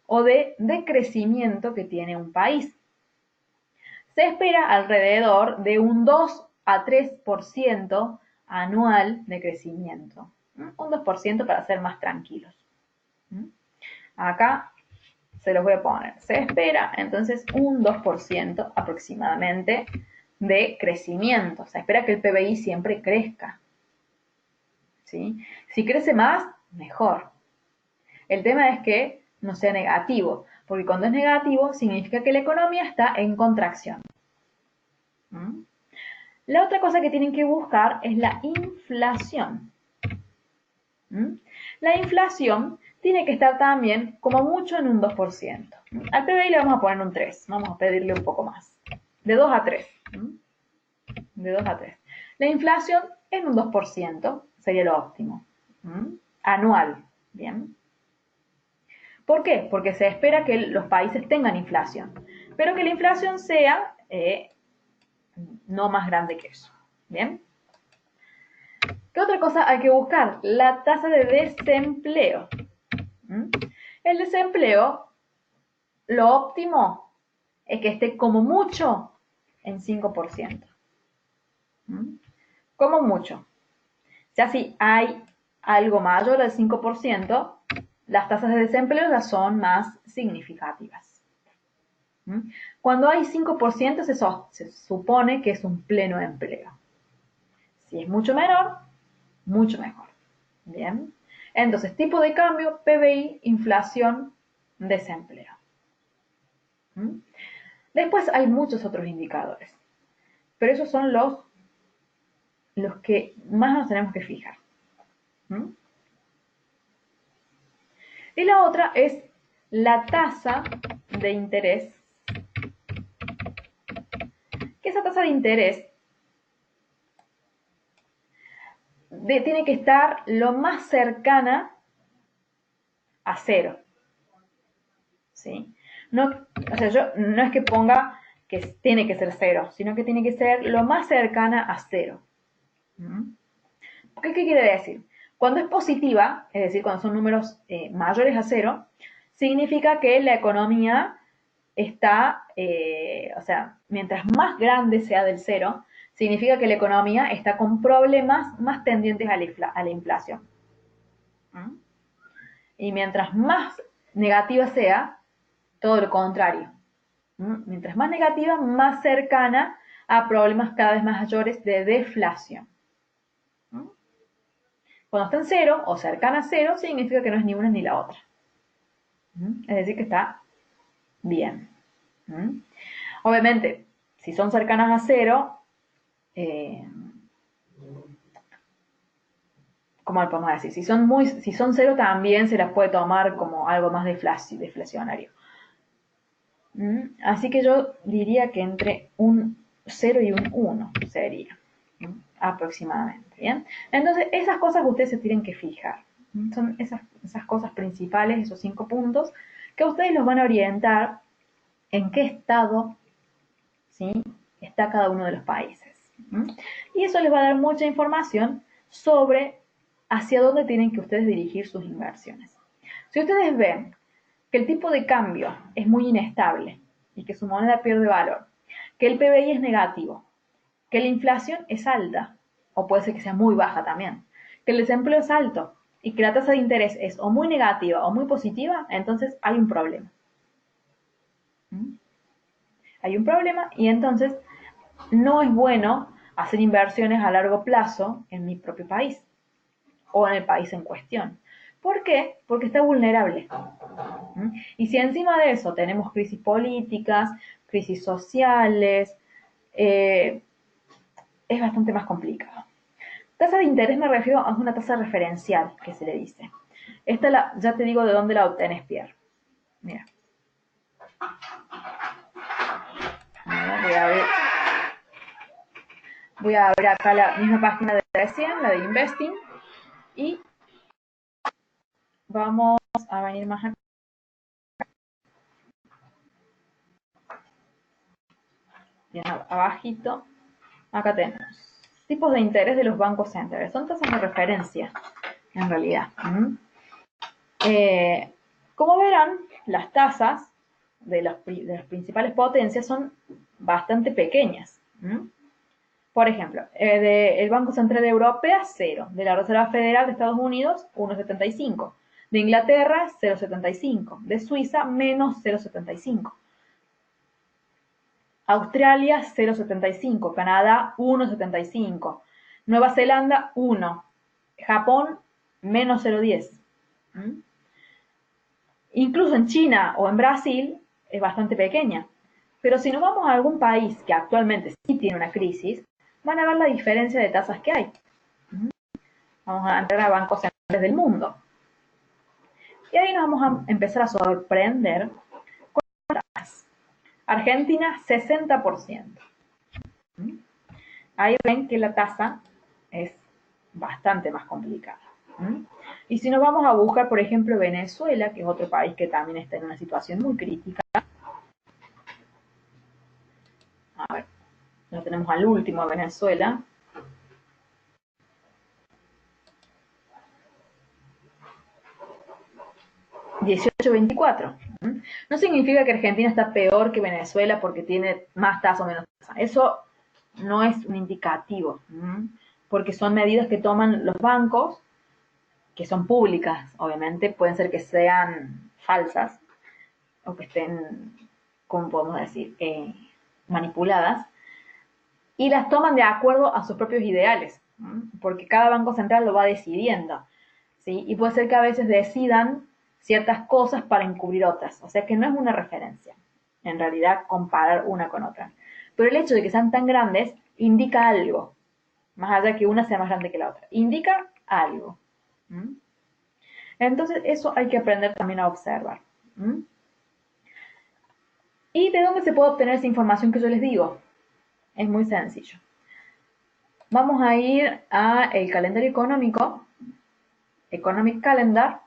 o de decrecimiento que tiene un país. Se espera alrededor de un 2 a 3% anual de crecimiento. Un 2% para ser más tranquilos. Acá se los voy a poner. Se espera entonces un 2% aproximadamente de crecimiento. Se espera que el PBI siempre crezca. ¿Sí? Si crece más, mejor. El tema es que no sea negativo, porque cuando es negativo significa que la economía está en contracción. La otra cosa que tienen que buscar es la inflación. La inflación tiene que estar también como mucho en un 2%. Al PBI le vamos a poner un 3, vamos a pedirle un poco más. De 2 a 3. De 2 a 3. La inflación en un 2% sería lo óptimo. Anual. Bien. ¿Por qué? Porque se espera que los países tengan inflación, pero que la inflación sea no más grande que eso. ¿Bien? ¿Qué otra cosa hay que buscar? La tasa de desempleo. El desempleo, lo óptimo es que esté como mucho en 5%. Como mucho. Ya si hay algo mayor al 5%, las tasas de desempleo ya son más significativas. Cuando hay 5% se supone que es un pleno empleo. Si es mucho menor, mucho mejor. Bien. Entonces, tipo de cambio, PBI, inflación, desempleo. Después hay muchos otros indicadores, pero esos son los que más nos tenemos que fijar. Y la otra es la tasa de interés. Que esa tasa de interés tiene que estar lo más cercana a cero. ¿Sí? No, o sea, yo no es que ponga que tiene que ser cero, sino que tiene que ser lo más cercana a cero. ¿Qué quiere decir? Cuando es positiva, es decir, cuando son números mayores a cero, significa que la economía está, o sea, mientras más grande sea del cero, significa que la economía está con problemas más tendientes a la inflación. Y mientras más negativa sea, todo lo contrario. Mientras más negativa, más cercana a problemas cada vez más mayores de deflación. Cuando está en cero o cercana a cero, significa que no es ni una ni la otra. Es decir, que está bien. Obviamente, si son cercanas a cero, ¿cómo lo podemos decir? Si son cero también se las puede tomar como algo más deflacionario. Así que yo diría que entre un 0 y un 1 sería aproximadamente. ¿Bien? Entonces, esas cosas que ustedes se tienen que fijar. Son esas cosas principales, esos 5 puntos, que ustedes los van a orientar en qué estado, ¿sí?, está cada uno de los países. Y eso les va a dar mucha información sobre hacia dónde tienen que ustedes dirigir sus inversiones. Si ustedes ven que el tipo de cambio es muy inestable, y que su moneda pierde valor, que el PBI es negativo, que la inflación es alta, o puede ser que sea muy baja también, que el desempleo es alto y que la tasa de interés es o muy negativa o muy positiva, entonces hay un problema. Hay un problema y entonces no es bueno hacer inversiones a largo plazo en mi propio país o en el país en cuestión. ¿Por qué? Porque está vulnerable. Y si encima de eso tenemos crisis políticas, crisis sociales, es bastante más complicado. Tasa de interés me refiero a una tasa referencial, que se le dice. Ya te digo de dónde la obtenés, Pierre. Mira. Voy a abrir acá la misma página de recién, la de Investing, y vamos a venir más acá. Bien, abajito, acá tenemos tipos de interés de los bancos centrales. Son tasas de referencia, en realidad. Como verán, las tasas de las principales potencias son bastante pequeñas. Por ejemplo, del Banco Central Europeo, 0. De la Reserva Federal de Estados Unidos, 1,75. De Inglaterra, 0,75. De Suiza, menos 0,75. Australia, 0,75. Canadá, 1,75. Nueva Zelanda, 1. Japón, menos 0,10. Incluso en China o en Brasil es bastante pequeña. Pero si nos vamos a algún país que actualmente sí tiene una crisis, van a ver la diferencia de tasas que hay. Vamos a entrar a bancos centrales del mundo. Y ahí nos vamos a empezar a sorprender con las tasas. Argentina, 60%. Ahí ven que la tasa es bastante más complicada. Y si nos vamos a buscar, por ejemplo, Venezuela, que es otro país que también está en una situación muy crítica. A ver, lo tenemos al último, Venezuela. $18.24. No significa que Argentina está peor que Venezuela porque tiene más tasa o menos tasa. Eso no es un indicativo, porque son medidas que toman los bancos, que son públicas, obviamente, pueden ser que sean falsas o que estén, como podemos decir, manipuladas, y las toman de acuerdo a sus propios ideales, porque cada banco central lo va decidiendo, ¿sí? Y puede ser que a veces decidan ciertas cosas para encubrir otras, o sea que no es una referencia, en realidad, comparar una con otra. Pero el hecho de que sean tan grandes indica algo, más allá que una sea más grande que la otra, indica algo. Entonces eso hay que aprender también a observar. ¿Y de dónde se puede obtener esa información que yo les digo? Es muy sencillo. Vamos a ir al calendario económico, Economic Calendar.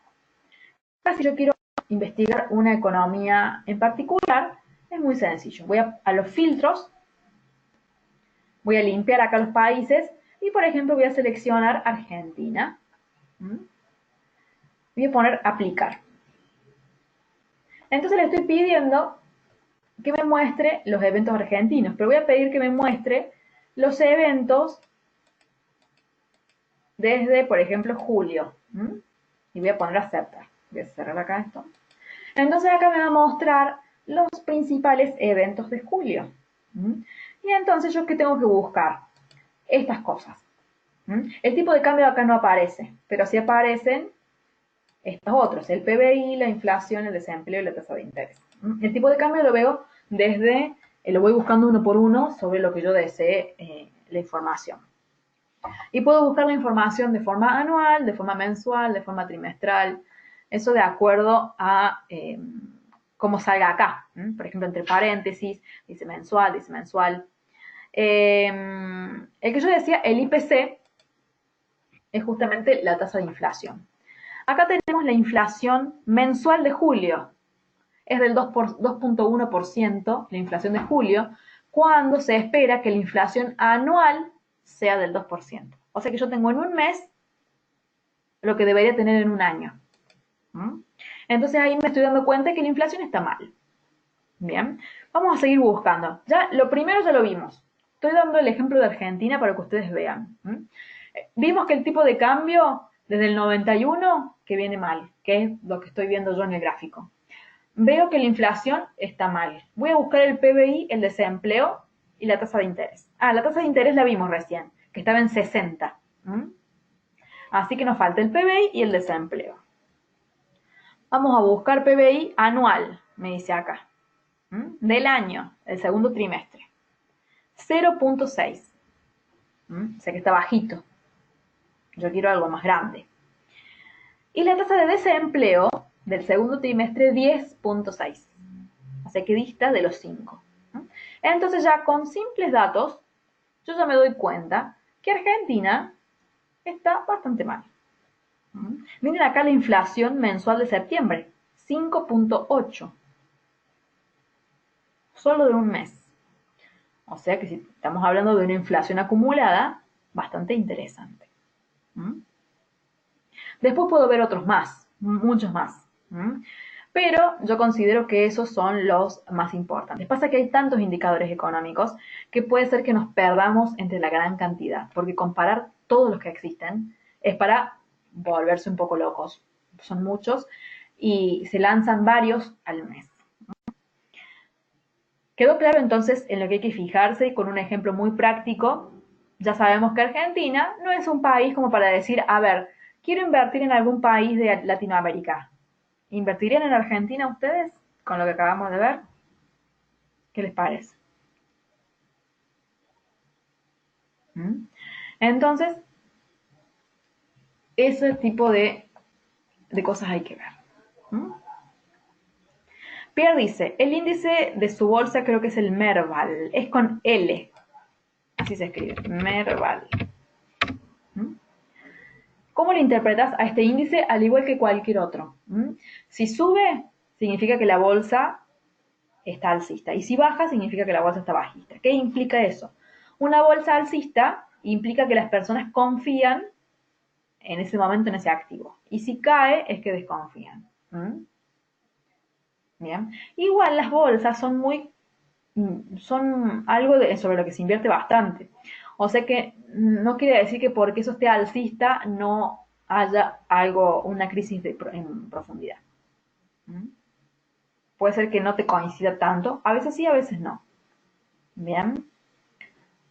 Si yo quiero investigar una economía en particular, es muy sencillo. Voy a los filtros, voy a limpiar acá los países y, por ejemplo, voy a seleccionar Argentina. Voy a poner aplicar. Entonces le estoy pidiendo que me muestre los eventos argentinos, pero voy a pedir que me muestre los eventos desde, por ejemplo, julio. Y voy a poner aceptar. Voy a cerrar acá esto. Entonces acá me va a mostrar los principales eventos de julio. Y entonces yo, ¿qué tengo que buscar? Estas cosas. El tipo de cambio acá no aparece, pero sí aparecen estos otros, el PBI, la inflación, el desempleo y la tasa de interés. El tipo de cambio lo veo desde, lo voy buscando uno por uno sobre lo que yo desee la información. Y puedo buscar la información de forma anual, de forma mensual, de forma trimestral, eso de acuerdo a cómo salga acá. Por ejemplo, entre paréntesis, dice mensual, dice mensual. El que yo decía, el IPC, es justamente la tasa de inflación. Acá tenemos la inflación mensual de julio. Es del 2.1% la inflación de julio, cuando se espera que la inflación anual sea del 2%. O sea que yo tengo en un mes lo que debería tener en un año. Entonces ahí me estoy dando cuenta que la inflación está mal. Bien, vamos a seguir buscando. Ya, lo primero ya lo vimos. Estoy dando el ejemplo de Argentina para que ustedes vean. Vimos que el tipo de cambio desde el 91 que viene mal, que es lo que estoy viendo yo en el gráfico. Veo que la inflación está mal. Voy a buscar el PBI, el desempleo y la tasa de interés. Ah, la tasa de interés la vimos recién, que estaba en 60. Así que nos falta el PBI y el desempleo. Vamos a buscar PBI anual, me dice acá, del año, el segundo trimestre. 0.6. Sé que está bajito. Yo quiero algo más grande. Y la tasa de desempleo del segundo trimestre, 10.6. Así que dista de los 5. Entonces ya con simples datos, yo ya me doy cuenta que Argentina está bastante mal. Miren acá la inflación mensual de septiembre, 5.8. Solo de un mes. O sea que si estamos hablando de una inflación acumulada, bastante interesante. Después puedo ver otros más, muchos más. Pero yo considero que esos son los más importantes. Pasa que hay tantos indicadores económicos que puede ser que nos perdamos entre la gran cantidad, porque comparar todos los que existen es para volverse un poco locos. Son muchos y se lanzan varios al mes. Quedó claro entonces en lo que hay que fijarse y con un ejemplo muy práctico, ya sabemos que Argentina no es un país como para decir, a ver, quiero invertir en algún país de Latinoamérica. ¿Invertirían en Argentina ustedes con lo que acabamos de ver? ¿Qué les parece? Entonces, ese tipo de cosas hay que ver. Pierre dice, el índice de su bolsa creo que es el Merval, es con L, así se escribe, Merval. ¿Cómo le interpretas a este índice al igual que cualquier otro? Si sube, significa que la bolsa está alcista. Y si baja, significa que la bolsa está bajista. ¿Qué implica eso? Una bolsa alcista implica que las personas confían en ese momento en ese activo. Y si cae, es que desconfían. Bien. Igual las bolsas son algo sobre lo que se invierte bastante. O sea que no quiere decir que porque eso esté alcista no haya una crisis en profundidad. Puede ser que no te coincida tanto, a veces sí, a veces no. Bien.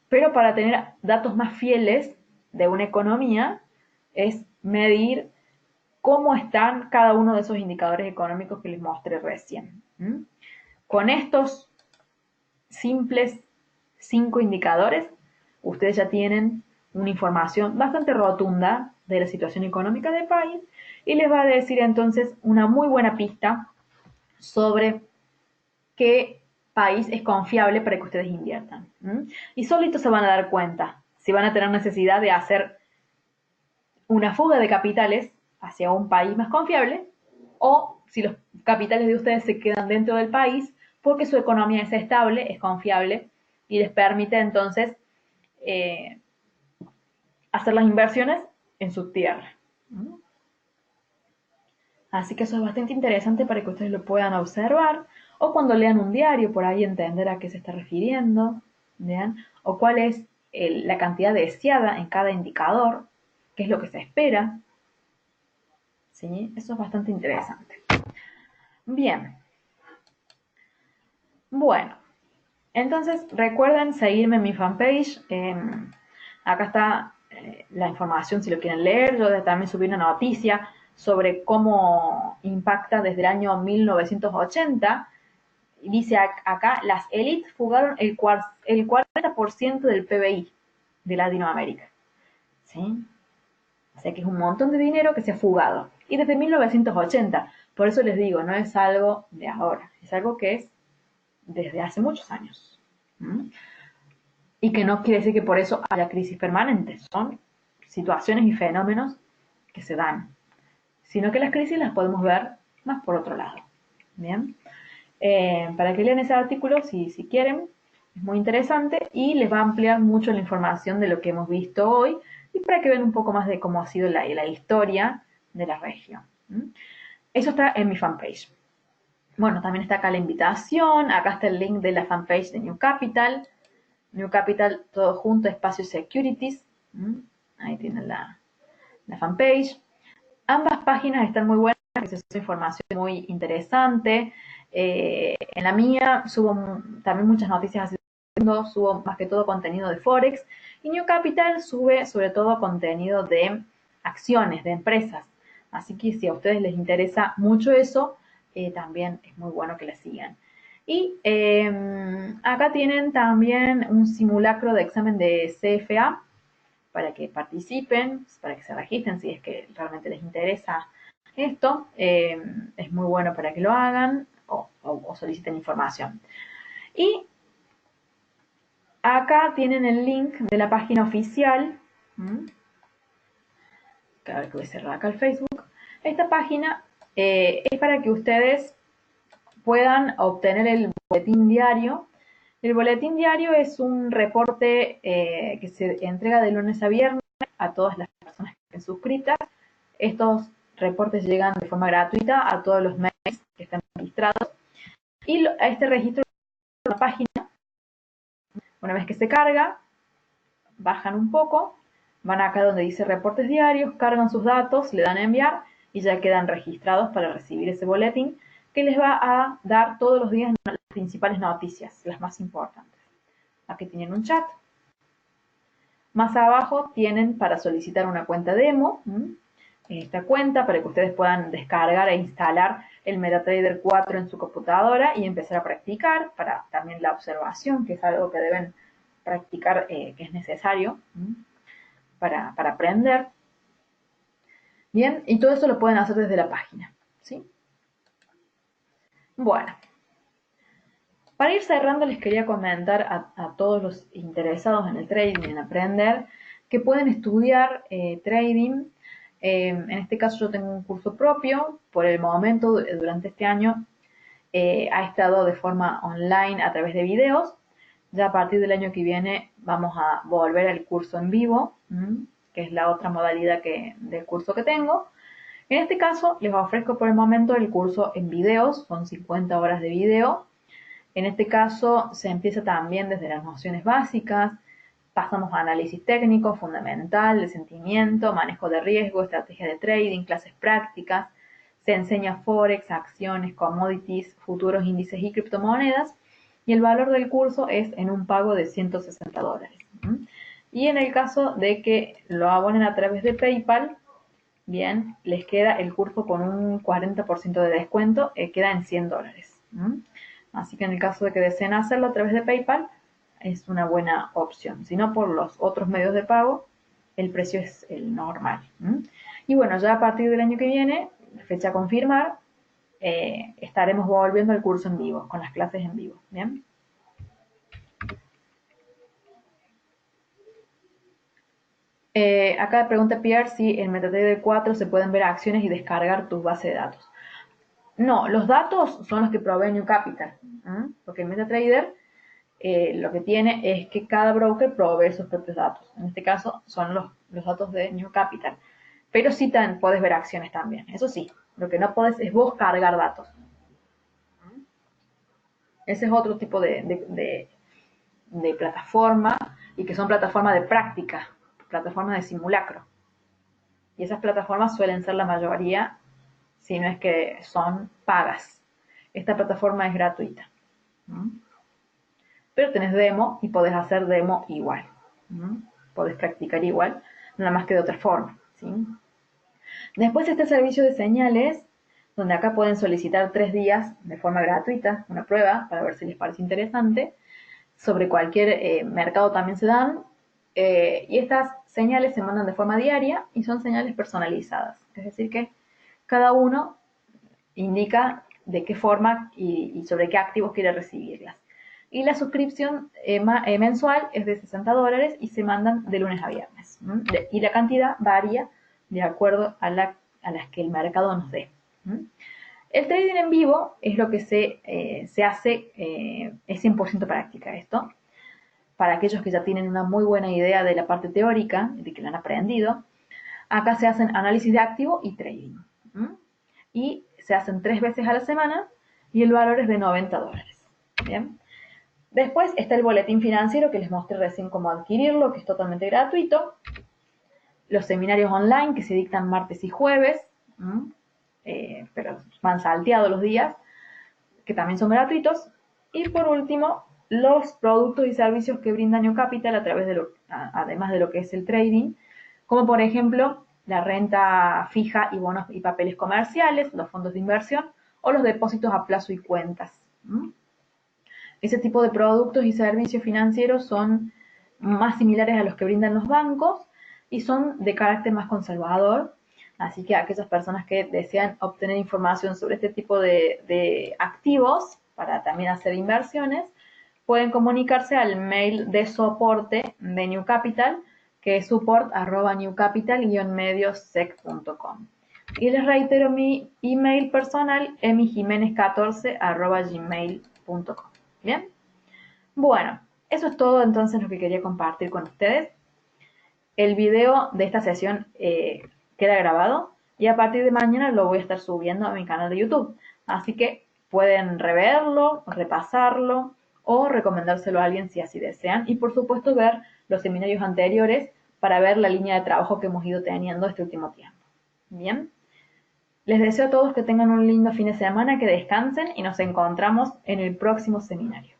Pero para tener datos más fieles de una economía es medir cómo están cada uno de esos indicadores económicos que les mostré recién. Con estos simples 5 indicadores, ustedes ya tienen una información bastante rotunda de la situación económica del país y les va a decir entonces una muy buena pista sobre qué país es confiable para que ustedes inviertan. Y solitos se van a dar cuenta si van a tener necesidad de hacer una fuga de capitales hacia un país más confiable o si los capitales de ustedes se quedan dentro del país porque su economía es estable, es confiable y les permite entonces hacer las inversiones en su tierra. Así que eso es bastante interesante para que ustedes lo puedan observar o cuando lean un diario por ahí entender a qué se está refiriendo, ¿vean? O cuál es la cantidad deseada en cada indicador, qué es lo que se espera. ¿Sí? Eso es bastante interesante. Bien. Bueno, entonces recuerden seguirme en mi fanpage. Acá está la información si lo quieren leer. Yo también subí una noticia sobre cómo impacta desde el año 1980. Dice acá, las élites fugaron el 40% del PBI de Latinoamérica. ¿Sí? O sea que es un montón de dinero que se ha fugado. Y desde 1980. Por eso les digo, no es algo de ahora. Es algo que es desde hace muchos años. Y que no quiere decir que por eso haya crisis permanentes. Son situaciones y fenómenos que se dan. Sino que las crisis las podemos ver más por otro lado. Bien. Para que lean ese artículo si quieren, es muy interesante y les va a ampliar mucho la información de lo que hemos visto hoy y para que vean un poco más de cómo ha sido la historia de la región. Eso está en mi fanpage. Bueno, también está acá la invitación, acá está el link de la fanpage de New Capital. New Capital, todo junto, Espacio Securities. Ahí tienen la fanpage. Ambas páginas están muy buenas, es información muy interesante. En la mía subo también muchas noticias, subo más que todo contenido de Forex. Y New Capital sube sobre todo contenido de acciones, de empresas. Así que si a ustedes les interesa mucho eso, también es muy bueno que la sigan. Y acá tienen también un simulacro de examen de CFA para que participen, para que se registren si es que realmente les interesa esto. Es muy bueno para que lo hagan o soliciten información. Y acá tienen el link de la página oficial. A ver que voy a cerrar acá el Facebook. Esta página es para que ustedes puedan obtener el boletín diario. El boletín diario es un reporte que se entrega de lunes a viernes a todas las personas que estén suscritas. Estos reportes llegan de forma gratuita a todos los mails que están registrados. Y a este registro de la página, una vez que se carga, bajan un poco, van acá donde dice reportes diarios, cargan sus datos, le dan a enviar y ya quedan registrados para recibir ese boletín que les va a dar todos los días las principales noticias, las más importantes. Aquí tienen un chat. Más abajo tienen para solicitar una cuenta demo. Esta cuenta para que ustedes puedan descargar e instalar el MetaTrader 4 en su computadora y empezar a practicar para también la observación, que es algo que deben practicar, que es necesario para aprender. Bien, y todo eso lo pueden hacer desde la página, ¿sí? Bueno, para ir cerrando les quería comentar a todos los interesados en el trading, en aprender, que pueden estudiar trading. En este caso yo tengo un curso propio, por el momento, durante este año, ha estado de forma online a través de videos. Ya a partir del año que viene vamos a volver al curso en vivo, que es la otra modalidad del curso que tengo. En este caso les ofrezco por el momento el curso en videos, son 50 horas de video. En este caso se empieza también desde las nociones básicas, pasamos a análisis técnico, fundamental, de sentimiento, manejo de riesgo, estrategia de trading, clases prácticas, se enseña Forex, acciones, commodities, futuros, índices y criptomonedas, y el valor del curso es en un pago de $160. Y en el caso de que lo abonen a través de PayPal, bien, les queda el curso con un 40% de descuento, queda en $100. Así que en el caso de que deseen hacerlo a través de PayPal, es una buena opción. Si no, por los otros medios de pago, el precio es el normal. Y bueno, ya a partir del año que viene, fecha a confirmar, estaremos volviendo al curso en vivo, con las clases en vivo. ¿Bien? Acá pregunta Pierre si en MetaTrader 4 se pueden ver acciones y descargar tus bases de datos. No, los datos son los que provee New Capital, porque el MetaTrader lo que tiene es que cada broker provee sus propios datos. En este caso son los datos de New Capital. Pero sí podés ver acciones también. Eso sí, lo que no podés es vos cargar datos. Ese es otro tipo de plataforma y que son plataformas de práctica, plataformas de simulacro. Y esas plataformas suelen ser la mayoría, si no es que son pagas. Esta plataforma es gratuita. Pero tenés demo y podés hacer demo igual. Podés practicar igual, nada más que de otra forma. ¿Sí? Después está el servicio de señales, donde acá pueden solicitar 3 días de forma gratuita una prueba para ver si les parece interesante. Sobre cualquier mercado también se dan. Y estas señales se mandan de forma diaria y son señales personalizadas. Es decir que cada uno indica de qué forma y sobre qué activos quiere recibirlas. Y la suscripción mensual es de $60 y se mandan de lunes a viernes. Y la cantidad varía de acuerdo a las que el mercado nos dé. El trading en vivo es lo que se hace, es 100% práctica esto. Para aquellos que ya tienen una muy buena idea de la parte teórica, de que lo han aprendido, acá se hacen análisis de activo y trading. Y se hacen 3 veces a la semana y el valor es de $90. Bien. Después está el boletín financiero que les mostré recién cómo adquirirlo, que es totalmente gratuito. Los seminarios online que se dictan martes y jueves, pero van salteados los días, que también son gratuitos. Y por último, los productos y servicios que brinda New Capital a través de además de lo que es el trading, como por ejemplo la renta fija y bonos y papeles comerciales, los fondos de inversión o los depósitos a plazo y cuentas. Ese tipo de productos y servicios financieros son más similares a los que brindan los bancos y son de carácter más conservador. Así que aquellas personas que desean obtener información sobre este tipo de activos para también hacer inversiones, pueden comunicarse al mail de soporte de New Capital, que es support@newcapital-mediosec.com. Y les reitero mi email personal, emijimenez14@gmail.com. ¿Bien? Bueno, eso es todo entonces lo que quería compartir con ustedes. El video de esta sesión queda grabado y a partir de mañana lo voy a estar subiendo a mi canal de YouTube. Así que pueden reverlo, repasarlo o recomendárselo a alguien si así desean. Y por supuesto ver los seminarios anteriores para ver la línea de trabajo que hemos ido teniendo este último tiempo. Bien. Les deseo a todos que tengan un lindo fin de semana, que descansen y nos encontramos en el próximo seminario.